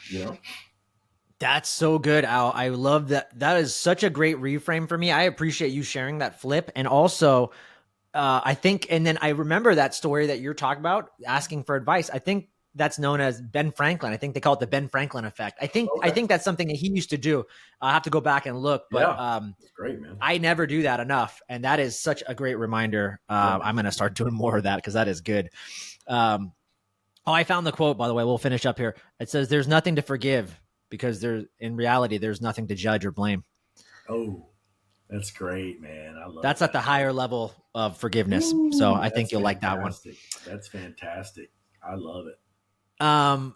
S1: That's so good, Al. I love that. That is such a great reframe for me. I appreciate you sharing that flip. And also, I think, and then I remember that story that you're talking about, asking for advice. I think that's known as Ben Franklin. I think they call it the Ben Franklin effect. I
S2: Okay.
S1: think that's something that he used to do. I'll have to go back and look, but
S2: Yeah, it's great, man.
S1: I never do that enough, and that is such a great reminder.
S2: Yeah.
S1: I'm going to start doing more of that because that is good. Um, oh, I found the quote, by the way. We'll finish up here. It says, "There's nothing to forgive because in reality, there's nothing to judge or blame."
S2: Oh, that's great, man. I love
S1: That's at
S2: that.
S1: the higher level of forgiveness. So
S2: Ooh,
S1: I think
S2: that's
S1: you'll like that one.
S2: fantastic. That's fantastic. I love it.
S1: Um,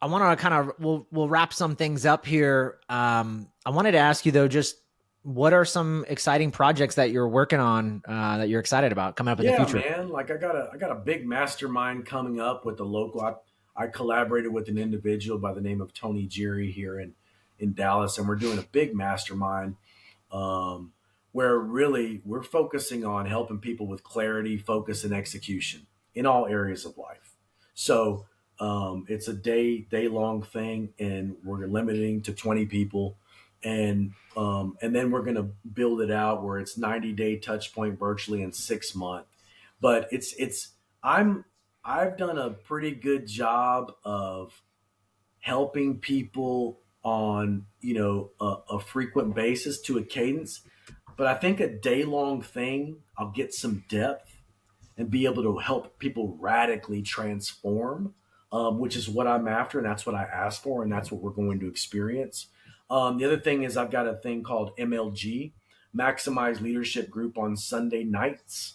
S1: I want to kind of we'll wrap some things up here. I wanted to ask you though, just what are some exciting projects that you're working on that you're excited about coming up in the
S2: Yeah,
S1: future?
S2: man. Like I got a big mastermind coming up with the local. I collaborated with an individual by the name of Tony Geary here in Dallas, and we're doing a big mastermind, um, where really we're focusing on helping people with clarity, focus, and execution in all areas of life. So it's a day long thing, and we're limiting to 20 people, and then we're going to build it out where it's 90-day touch point virtually in 6 months. But I'm I've done a pretty good job of helping people on a frequent basis to a cadence. But I think a day long thing, I'll get some depth and be able to help people radically transform, which is what I'm after, and that's what I asked for, and that's what we're going to experience. The other thing is I've got a thing called MLG, Maximize Leadership Group, on Sunday nights,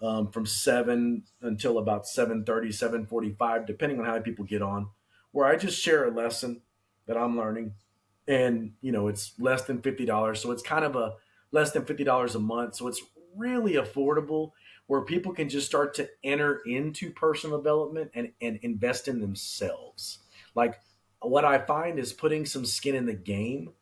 S2: from 7 until about 7:30, 7:45, depending on how many people get on, where I just share a lesson that I'm learning. And, it's less than $50. So it's kind of a less than $50 a month. So it's really affordable where people can just start to enter into personal development and invest in themselves. Like what I find is putting some skin in the game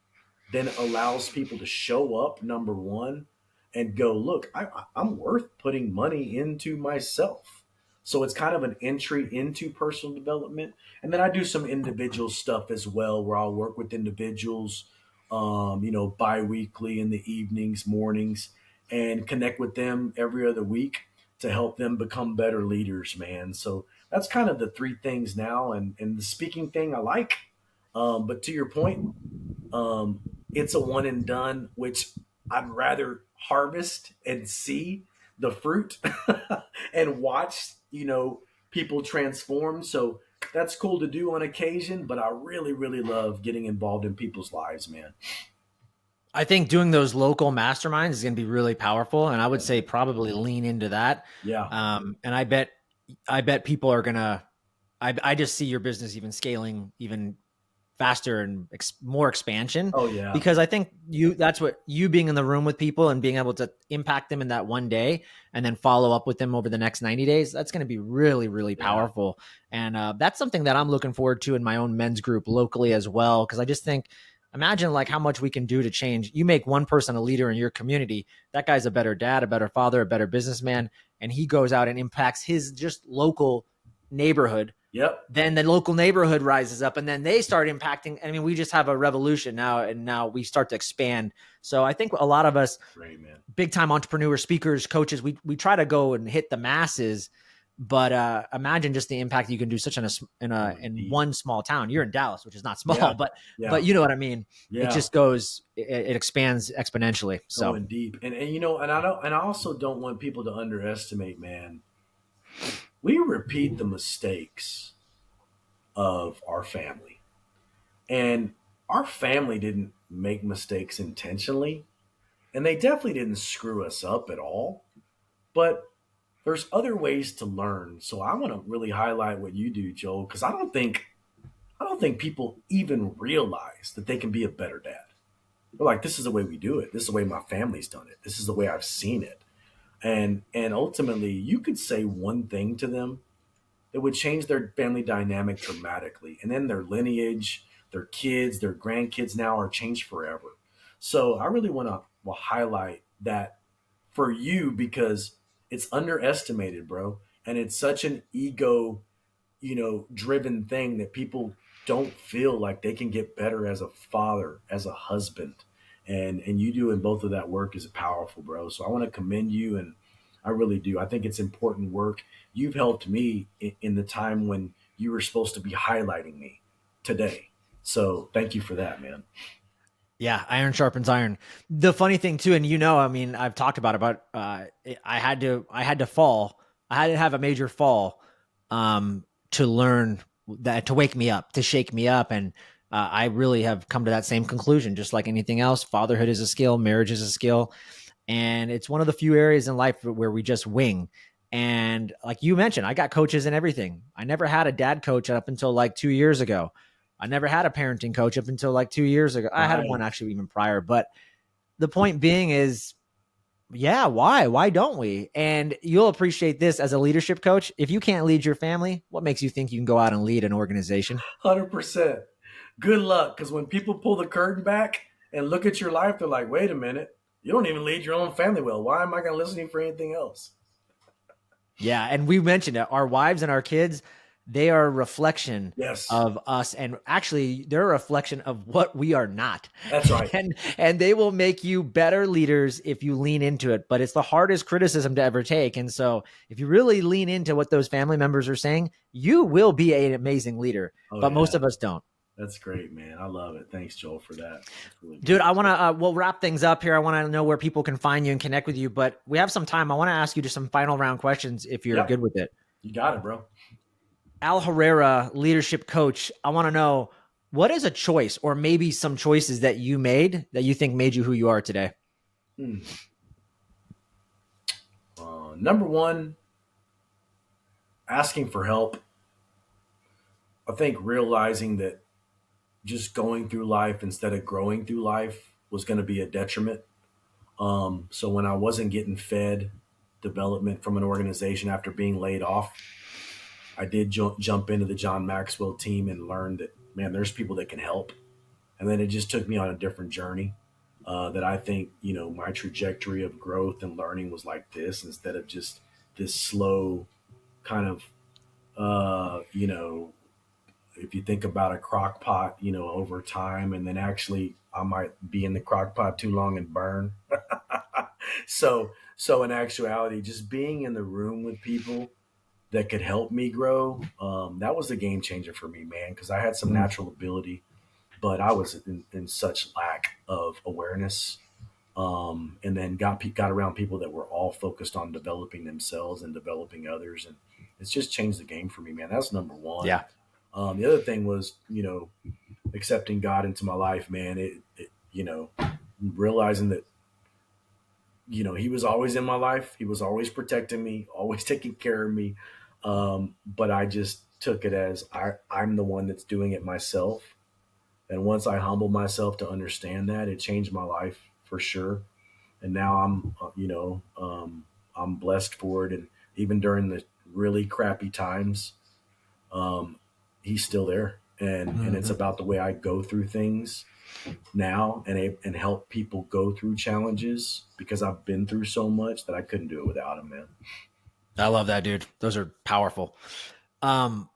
S2: then allows people to show up, number one, and go, look, I'm worth putting money into myself. So it's kind of an entry into personal development. And then I do some individual stuff as well, where I'll work with individuals, bi-weekly in the evenings, mornings, and connect with them every other week to help them become better leaders, man. So that's kind of the three things now. And the speaking thing I like. But to your point, um, it's a one and done, which I'd rather harvest and see the fruit and watch, people transform. So that's cool to do on occasion, but I really, really love getting involved in people's lives, man.
S1: I think doing those local masterminds is going to be really powerful, and I would
S2: Yeah.
S1: say probably lean into that.
S2: Yeah.
S1: And I bet people are gonna. I just see your business even scaling even faster and more expansion
S2: Oh, yeah.
S1: because I think that's what you being in the room with people and being able to impact them in that one day and then follow up with them over the next 90 days. That's going to be really, really
S2: Yeah.
S1: powerful. And that's something that I'm looking forward to in my own men's group locally as well. Cause I just think, imagine like how much we can do to change. You make one person a leader in your community, that guy's a better dad, a better father, a better businessman, and he goes out and impacts his just local neighborhood.
S2: Yep.
S1: Then the local neighborhood rises up, and then they start impacting. I mean, we just have a revolution now, and now we start to expand. So I think a lot of us,
S2: Great, man.
S1: big time entrepreneurs, speakers, coaches, we try to go and hit the masses, but imagine just the impact you can do such
S2: Going
S1: in
S2: deep.
S1: one small town. You're in Dallas, which is not small,
S2: Yeah.
S1: but
S2: Yeah.
S1: you know what I mean. It
S2: Yeah.
S1: just goes, it expands exponentially. So
S2: Going deep. And you know, and I also don't want people to underestimate, man. We repeat the mistakes of our family. And our family didn't make mistakes intentionally, and they definitely didn't screw us up at all. But there's other ways to learn. So I want to really highlight what you do, Joel, because I don't think people even realize that they can be a better dad. They're like, this is the way we do it. This is the way my family's done it. This is the way I've seen it. And ultimately, you could say one thing to them that would change their family dynamic dramatically. And then their lineage, their kids, their grandkids now are changed forever. So I really want to highlight that for you because it's underestimated, bro. And it's such an ego, driven thing that people don't feel like they can get better as a father, as a husband. And you doing both of that work is powerful, bro. So I want to commend you, and I really do. I think it's important work. You've helped me in the time when you were supposed to be highlighting me today. So thank you for that, man.
S1: yeah, iron sharpens iron. The funny thing too, and I mean, I've talked about I had to fall. I had to have a major fall to learn that, to wake me up, to shake me up, and I really have come to that same conclusion. Just like anything else, fatherhood is a skill, marriage is a skill, and it's one of the few areas in life where we just wing. And like you mentioned, I got coaches and everything. I never had a dad coach up until like 2 years ago. I never had a parenting coach up until like 2 years ago. I had one
S2: Right.
S1: actually even prior, but the point being is, yeah, why? Why don't we? And you'll appreciate this as a leadership coach. If you can't lead your family, what makes you think you can go out and lead an organization?
S2: 100%. Good luck. Because when people pull the curtain back and look at your life, they're like, wait a minute. You don't even lead your own family well. Why am I going to listen to you for anything else?
S1: Yeah, and we mentioned it. Our wives and our kids, they are a reflection
S2: Yes,
S1: of us, and actually they're a reflection of what we are not.
S2: that's right.
S1: And they will make you better leaders if you lean into it, but it's the hardest criticism to ever take. And so if you really lean into what those family members are saying, you will be an amazing leader,
S2: Oh,
S1: but most
S2: yeah.
S1: of us don't.
S2: That's great, man. I love it. Thanks, Joel, for that. That's really
S1: Dude,
S2: good.
S1: I want to we'll wrap things up here. I want to know where people can find you and connect with you, but we have some time. I want to ask you just some final round questions if you're
S2: Yep.
S1: good with it.
S2: You got it, bro.
S1: Al Herrera, leadership coach, I want to know, what is a choice or maybe some choices that you made that you think made you who you are today?
S2: Hmm. Number one, asking for help. I think realizing that just going through life instead of growing through life was going to be a detriment. So when I wasn't getting fed development from an organization after being laid off, I did jump into the John Maxwell team and learned that, man, there's people that can help. And then it just took me on a different journey. That I think, my trajectory of growth and learning was like this instead of just this slow kind of, if you think about a crock pot, over time, and then actually I might be in the crock pot too long and burn. So in actuality, just being in the room with people that could help me grow, that was a game changer for me, man, because I had some
S1: Mm,
S2: natural ability, but I was in such lack of awareness. And then got around people that were all focused on developing themselves and developing others, and it's just changed the game for me, man. That's number one.
S1: yeah.
S2: The other thing was, accepting God into my life, man. Realizing that, He was always in my life. He was always protecting me, always taking care of me. But I just took it as I'm the one that's doing it myself. And once I humbled myself to understand that, it changed my life for sure. And now I'm blessed for it. And even during the really crappy times, um, he's still there. And it's
S1: Mhm.
S2: about the way I go through things. now and help people go through challenges because I've been through so much that I couldn't do it without him, man.
S1: I love that, dude. Those are powerful. Um,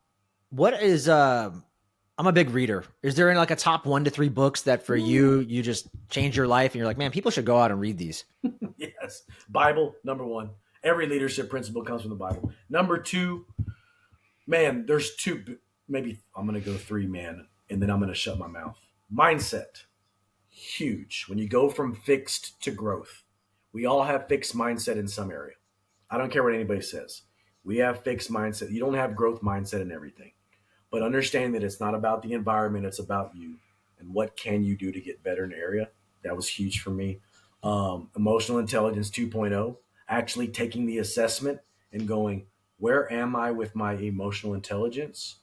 S1: what is I'm a big reader. Is there any like a top 1 to 3 books that for
S2: Ooh,
S1: you just change your life and you're like, man, people should go out and read these?
S2: yes. Bible, number one. Every leadership principle comes from the Bible. Number two, man, there's two, maybe I'm going to go three, man, and then I'm going to shut my mouth. Mindset, huge. When you go from fixed to growth, we all have fixed mindset in some area. I don't care what anybody says. We have fixed mindset. You don't have growth mindset in everything. But understand that it's not about the environment, it's about you and what can you do to get better in an area. That was huge for me. Emotional intelligence 2.0, actually taking the assessment and going, where am I with my emotional intelligence,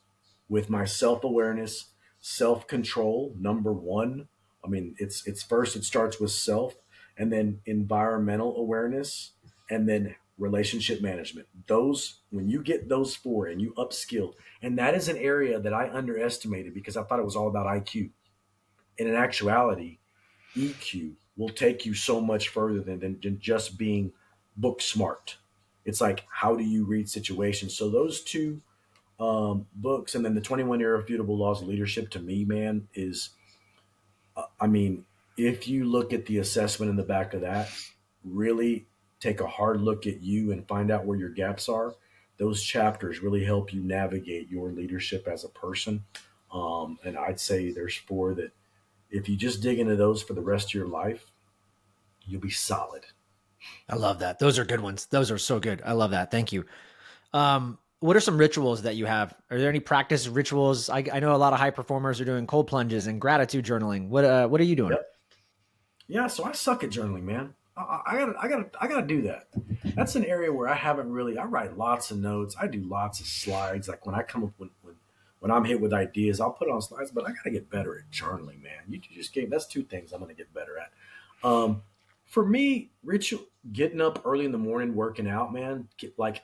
S2: with my self-awareness, self-control, number one. I mean, it's first, it starts with self, and then environmental awareness, and then relationship management. Those, when you get those four and you upskill, and that is an area that I underestimated because I thought it was all about IQ. And in actuality, EQ will take you so much further than just being book smart. It's like, how do you read situations? So those two books, and then the 21 Irrefutable Laws of Leadership, to me, man, is, I mean, if you look at the assessment in the back of that, really take a hard look at you and find out where your gaps are. Those chapters really help you navigate your leadership as a person. And I'd say there's four that if you just dig into those for the rest of your life, you'll be solid.
S1: I love that. Those are good ones. Those are so good. I love that. Thank you. What are some rituals that you have? Are there any practice rituals? I know a lot of high performers are doing cold plunges and gratitude journaling. What are you doing?
S2: Yep. Yeah, so I suck at journaling, man. I gotta do that. That's an area where I haven't really. I write lots of notes. I do lots of slides. Like when I come up when I'm hit with ideas, I'll put it on slides. But I gotta get better at journaling, man. You just gave that's two things I'm gonna get better at. Um, for me, ritual getting up early in the morning, working out, man. Like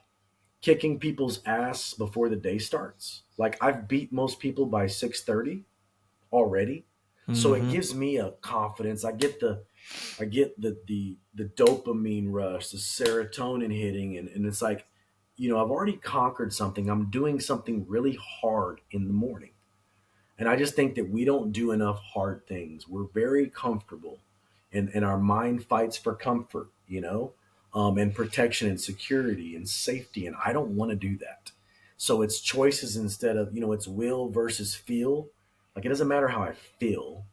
S2: kicking people's ass before the day starts. Like I've beat most people by 6:30 already, so it
S1: Mm-hmm.
S2: gives me a confidence. I get the dopamine rush, the serotonin hitting, and it's like, I've already conquered something. I'm doing something really hard in the morning. And I just think that we don't do enough hard things. We're very comfortable, and our mind fights for comfort, and protection and security and safety. And I don't want to do that. So it's choices instead of, it's will versus feel. Like it doesn't matter how I feel,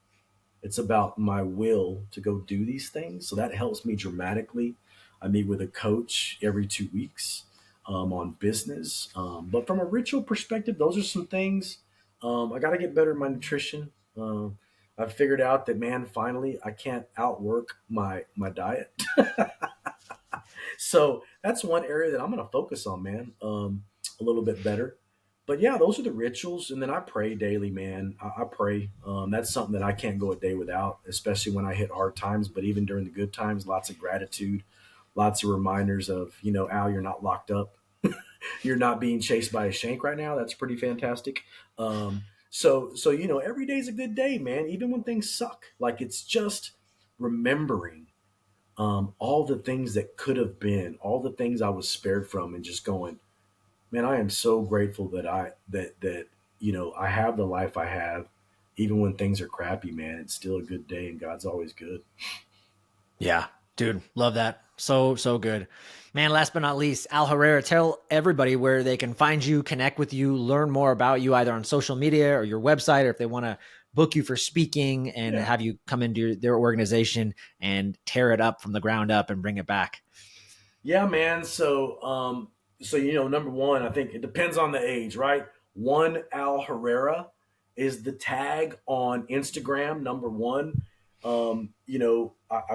S2: it's about my will to go do these things. So that helps me dramatically. I meet with a coach every 2 weeks on business. But from a ritual perspective, those are some things. I got to get better at my nutrition. I've figured out that, man, finally, I can't outwork my diet. So that's one area that I'm going to focus on, man, a little bit better. But yeah, those are the rituals, and then I pray daily, man. I pray. That's something that I can't go a day without, especially when I hit hard times. But even during the good times, lots of gratitude, lots of reminders of, Al, you're not locked up, you're not being chased by a shank right now. That's pretty fantastic. So every day's a good day, man. Even when things suck, like it's just remembering all the things that could have been, all the things I was spared from, and just going, man, I am so grateful that I have the life I have, even when things are crappy, man. It's still a good day, and God's always good.
S1: Yeah, dude, love that. So, so good. Man, last but not least, Al Herrera, tell everybody where they can find you, connect with you, learn more about you either on social media or your website, or if they want to book you for speaking and
S2: Yeah,
S1: have you come into their organization and tear it up from the ground up and bring it back.
S2: yeah, man. So number one, I think it depends on the age, right? One Al Herrera is the tag on Instagram. Number one, I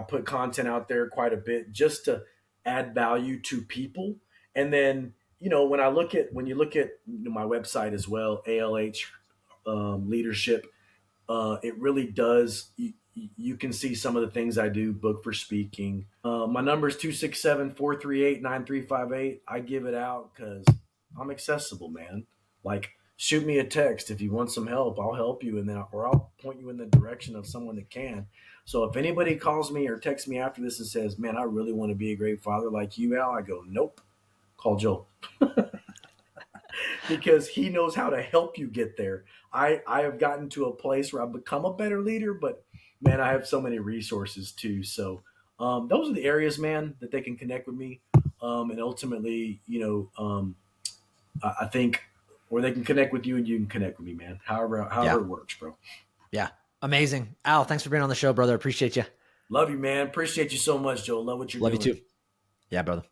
S2: put content out there quite a bit just to add value to people. And then, when you look at my website as well, ALH leadership, it really does. You can see some of the things I do, book for speaking. My number is 267-438-9358. I give it out because I'm accessible, man. Like shoot me a text if you want some help. I'll help you, and then or I'll point you in the direction of someone that can. So if anybody calls me or texts me after this and says, "Man, I really want to be a great father like you, Al," I go, "Nope, call Joel." Because he knows how to help you get there. I have gotten to a place where I've become a better leader, but man, I have so many resources too. So those are the areas, man, that they can connect with me, and ultimately, I think, or they can connect with you and you can connect with me, man.
S1: Yeah.
S2: However it works, bro.
S1: Yeah. Amazing. Al, thanks for being on the show, brother. Appreciate you.
S2: Love you, man. Appreciate you so much, Joe. Love what you're
S1: Love you
S2: doing.
S1: too. Yeah, brother.